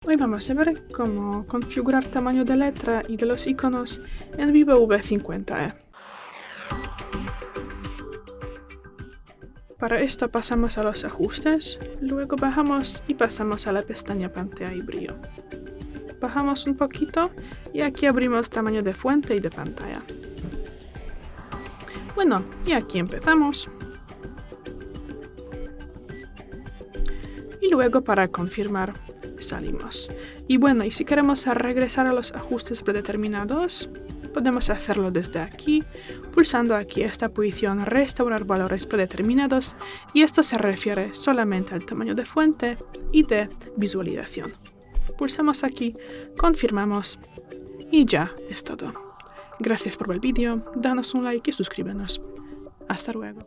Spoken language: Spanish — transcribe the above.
Hoy vamos a ver cómo configurar tamaño de letra y de los iconos en VIVO V50e. Para esto pasamos a los ajustes, luego bajamos y pasamos a la pestaña Pantalla y brillo. Bajamos un poquito y aquí abrimos tamaño de fuente y de pantalla. Bueno, y aquí empezamos. Y luego para confirmar salimos. Y bueno, y si queremos regresar a los ajustes predeterminados, podemos hacerlo desde aquí, pulsando aquí esta posición restaurar valores predeterminados, y esto se refiere solamente al tamaño de fuente y de visualización. Pulsamos aquí, confirmamos y ya es todo. Gracias por ver el vídeo, danos un like y suscríbenos. Hasta luego.